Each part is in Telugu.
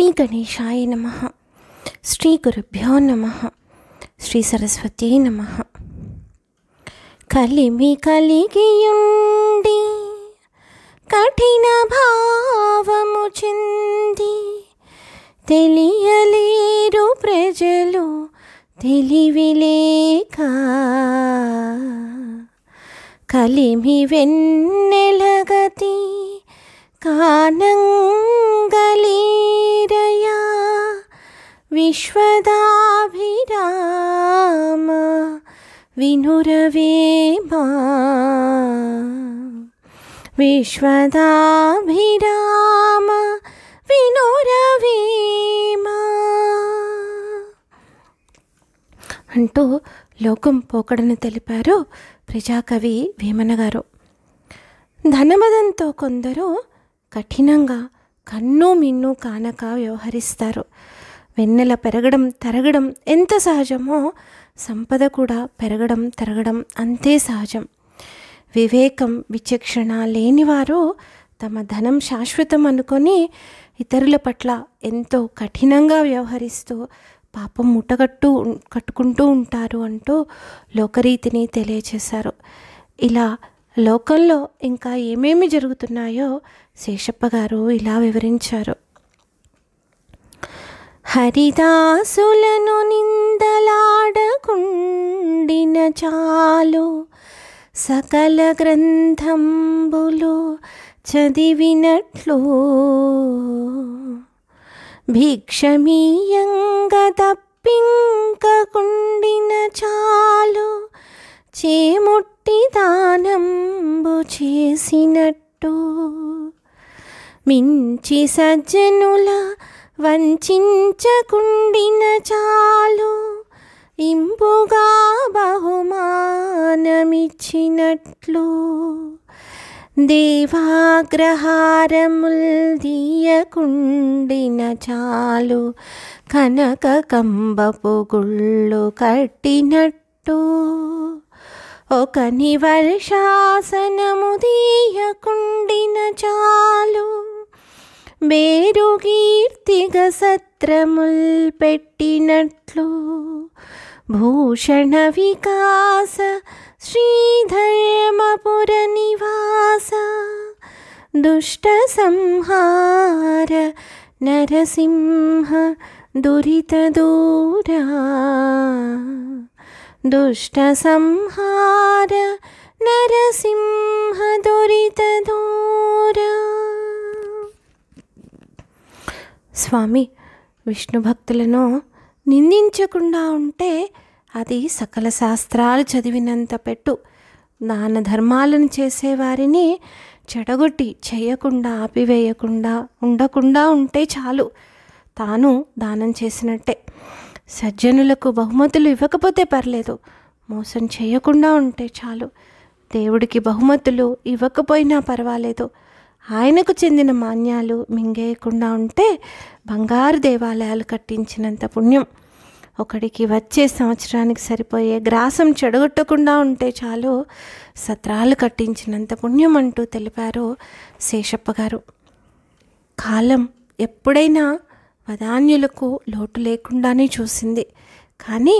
శ్రీ గణేశాయ నమః. శ్రీ గురుభ్యో నమః. శ్రీ సరస్వతీ నమః. కలిమి కలిగియుండి కఠిన భావము చెంది తెలియలేరు ప్రజలు తెలివిలేక, కలిమి వెన్నెలగతి కానంగలీరయా విశ్వదాభిరామ వినురవేమా, విశ్వదాభిరామ వినురవేమా అంటూ లోకం పోకడను తెలిపారు ప్రజాకవి వేమన గారు. ధనమదంతో కొందరు కఠినంగా కన్ను మిన్ను కానక వ్యవహరిస్తారు. వెన్నెల పెరగడం తరగడం ఎంత సహజమో సంపద కూడా పెరగడం తరగడం అంతే సహజం. వివేకం విచక్షణ లేనివారు తమ ధనం శాశ్వతం అనుకొని ఇతరుల పట్ల ఎంతో కఠినంగా వ్యవహరిస్తూ పాపం కట్టుకుంటూ ఉంటారు అంటూ లోకరీతిని తెలియచేశారు. ఇలా లోకంలో ఇంకా ఏమేమి జరుగుతున్నాయో శేషప్ప గారు ఇలా వివరించారు. హరిదాసులను నిందలాడకుండిన చాలు, సకల గ్రంథంబులు చదివినట్లు, భిక్షమీయంగ తప్పింకకుండిన చాలు, చేముట్టి దానంబు చేసినట్టు, మించి సజ్జనుల వంచించకుండిన చాలు, ఇంపుగా బహుమానమిచ్చినట్లు, దేవాగ్రహారముల్ దీయకుండిన చాలు, కనక కంబపు గుళ్ళు కట్టినట్టు, ఒక నివర్షాసనము దీయకుండిన చాలు, బేరు కీర్తిగ సత్రముల్ పెట్టినట్లు, భూషణ వికాస శ్రీధర్మపుర నివాస, దుష్ట సంహార నరసింహ దురిత దూరా, దుష్ట సంహార నరసింహ దురిత దూరా. స్వామి విష్ణు భక్తులను నిందించకుండా ఉంటే అది సకల శాస్త్రాలు చదివినంత పెట్టు. దాన ధర్మాలను చేసేవారిని చెడగొట్టి చేయకుండా ఆపివేయకుండా ఉండకుండా ఉంటే చాలు, తాను దానం చేసినట్టే. సజ్జనులకు బహుమతులు ఇవ్వకపోతే పర్లేదు, మోసం చేయకుండా ఉంటే చాలు. దేవుడికి బహుమతులు ఇవ్వకపోయినా పర్వాలేదు, ఆయనకు చెందిన మాన్యాలు మింగేయకుండా ఉంటే బంగారు దేవాలయాలు కట్టించినంత పుణ్యం. ఒకడికి వచ్చే సంవత్సరానికి సరిపోయే గ్రాసం చెడగొట్టకుండా ఉంటే చాలు, సత్రాలు కట్టించినంత పుణ్యం అంటూ తెలిపారు శేషప్ప గారు. కాలం ఎప్పుడైనా వదాన్యులకు లోటు లేకుండానే చూసింది, కానీ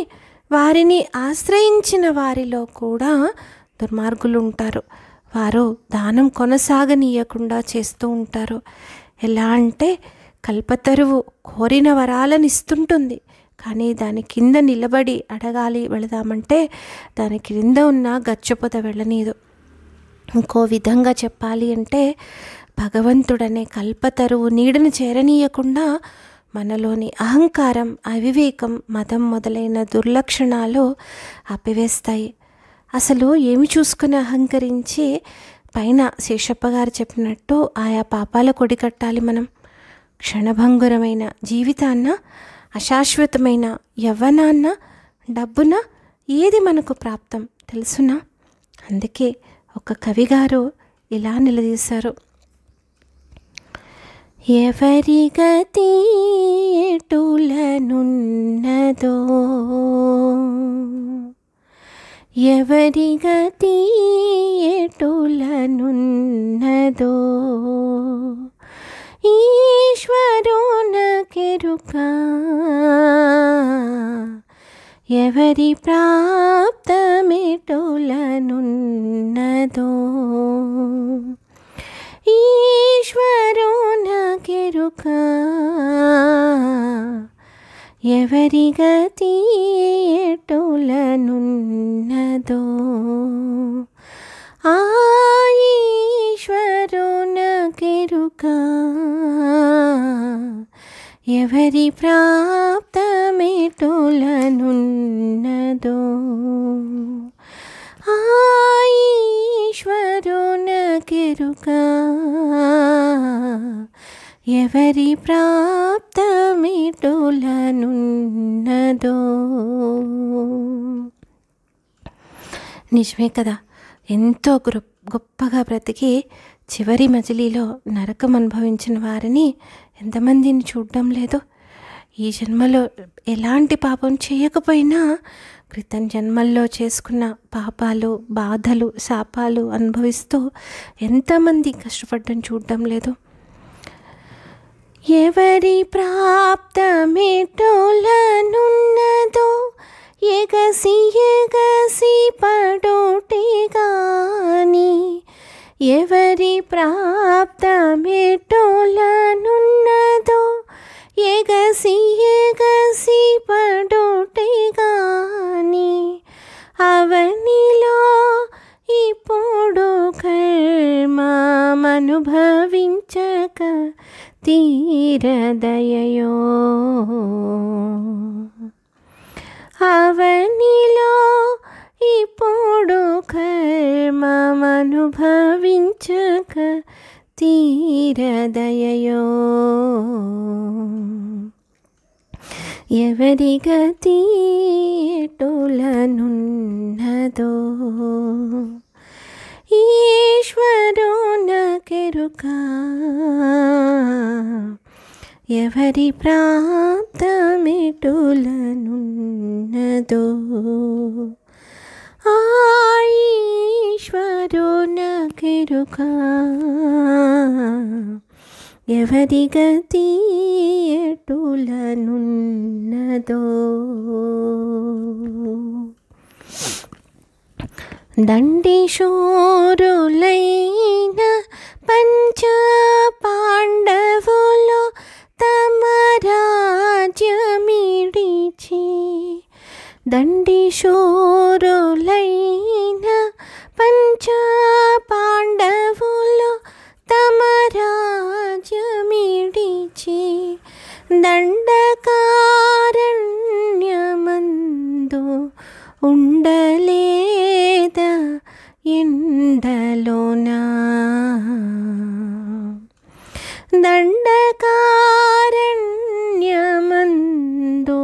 వారిని ఆశ్రయించిన వారిలో కూడా దుర్మార్గులు ఉంటారు. వారు దానం కొనసాగనీయకుండా చేస్తూ ఉంటారు. ఎలా అంటే కల్పతరువు కోరిన వరాలను ఇస్తుంటుంది, కానీ దాని కింద నిలబడి అడగాలి వెళదామంటే దాని క్రింద ఉన్న గచ్చపొద వెళ్ళనీదు. ఇంకో విధంగా చెప్పాలి అంటే భగవంతుడనే కల్పతరువు నీడను చేరనీయకుండా మనలోని అహంకారం అవివేకం మతం మొదలైన దుర్లక్షణాలు ఆపివేస్తాయి. అసలు ఏమి చూసుకుని అహంకరించి పైన శేషప్ప గారు చెప్పినట్టు ఆయా పాపాల కొడి కట్టాలి మనం. క్షణభంగురమైన జీవితాన్న, అశాశ్వతమైన యవ్వనాన్న, డబ్బున ఏది మనకు ప్రాప్తం తెలుసునా? అందుకే ఒక కవిగారు ఇలా నిలదీశారు. ఎవరి గతి ఎటులనున్నదో, ఎవరి గతి ఎటులనున్నదో, ఈశ్వరునకెరుక ఎవరి ప్రాప్తమిటులనున్నదో. ఈశ్వరునకెరుక ఎవరి గతి ఎటులనున్నదో. ఆ ఈశ్వరునకెరుక ఎవరి ప్రాప్తమిటులనున్నదో. ఆ ఈశ్వరునకెరుక ఎవరి ప్రాప్తమిటులనున్నదో. నిజమే కదా, ఎంతో గొప్పగా బ్రతికి చివరి మజిలీలో నరకం అనుభవించిన వారిని ఎంతమందిని చూడడం లేదు. ఈ జన్మలో ఎలాంటి పాపం చేయకపోయినా క్రితం జన్మల్లో చేసుకున్న పాపాలు, బాధలు, శాపాలు అనుభవిస్తూ ఎంతమంది కష్టపడడం చూడడం లేదు. ఎవరి ప్రాప్తమిటులనున్నదో ఎగసి ఎగసి పడుటే గాని. ఎవరి ప్రాప్తమిటులనున్నదో ఎగసి ఎగసి పడుటే గాని. అవనిలో ఇప్పుడు కర్మమనుభవించక తీరదయయో. అవనిలో ఇప్పుడు కర్మమనుభవించక తీరదయయో. ఎవరి గతి ఎటులనున్నదో. ఈశ్వరునకెరుక ఎవరి ప్రాప్తమిటులనున్నదో. ఆ ఈశ్వరునకెరుక ఎవరి గతి ఎటులనున్నదో. దండిశూరులైన పంచ పాండవులు తమ రాజ్యమిడిచి. దండిశూరులైన పంచ పాండవులు తమ రాజ్యమిడిచి దండకారణ్యమందు ఉండలేద ఎండలోనా. దండకారణ్యమందు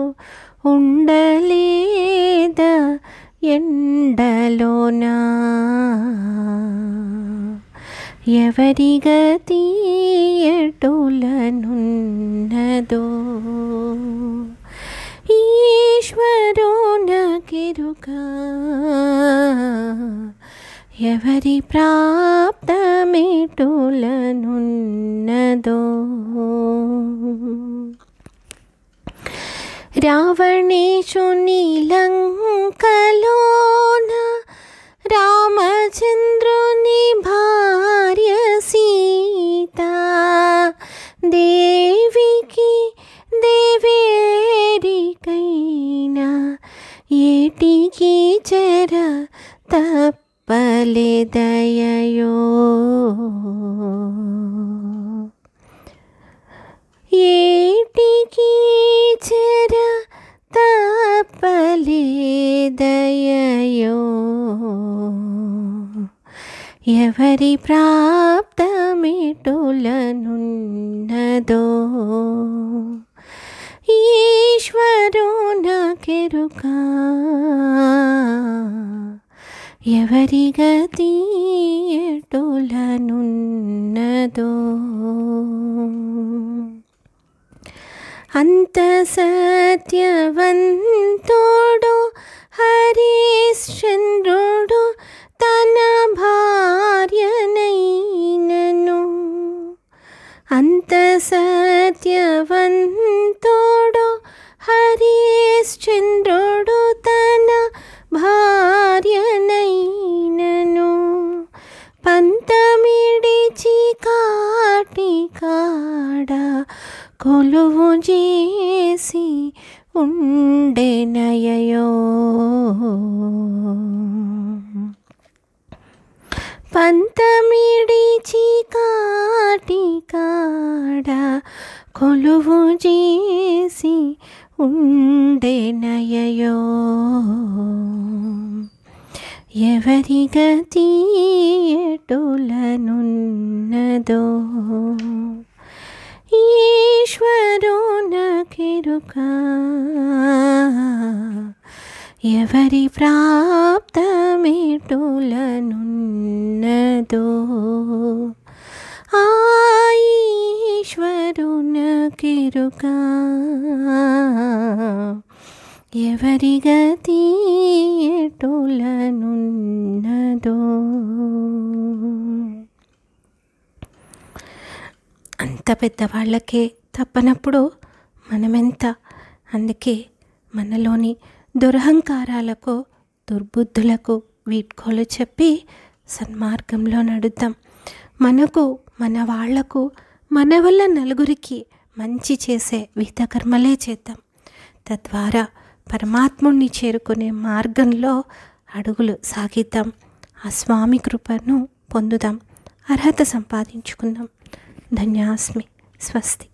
ఉండలేద ఎండలోనా. ఎవరి గతి ఎటులనున్నదో. ఈశ్వరునకెరుక ఎవరి ప్రాప్తమిటులనున్నదో. రావణేశుని లంకలోన రామచంద్రుని భార్య సీత. దేవికి దేవేరికైనా ఏటికి చెర తప్పలేదయయో. ఏటికి చెర తప్పలేదయయో. ఎవరి ప్రాప్తమిటులనున్నదో. ఈశ్వరునకెరుక ఎవరి గతి ఎటులనున్నదో. అంత సత్యవంతుడు హరిశ్చంద్రుడు తన భార్యనైనను. అంత ఉండెనయయో. పంతమిడిచి కాటి కాడ కొలువు చేసి ఉండెనయయో. ఎవరి గతి ఎటులనున్నదో ఈశ్వరునకెరుక. ఎవరి ప్రాప్తమెటులనున్నదో ఆ ఈశ్వరునకెరుక. ఎవరి గతి ఎటులనున్నదో. అంత పెద్దవాళ్ళకే తప్పనప్పుడు మనమెంత. అందుకే మనలోని దురహంకారాలకు దుర్బుద్ధులకు వీడ్కోలు చెప్పి సన్మార్గంలో నడుద్దాం. మనకు మన వాళ్లకు మన వల్ల నలుగురికి మంచి చేసే విహిత కర్మలే చేద్దాం. తద్వారా పరమాత్ముణ్ణి చేరుకునే మార్గంలో అడుగులు సాగిద్దాం. ఆ స్వామి కృపను పొందుదాం. అర్హత సంపాదించుకుందాం. ధన్యాస్మి. స్వస్తి.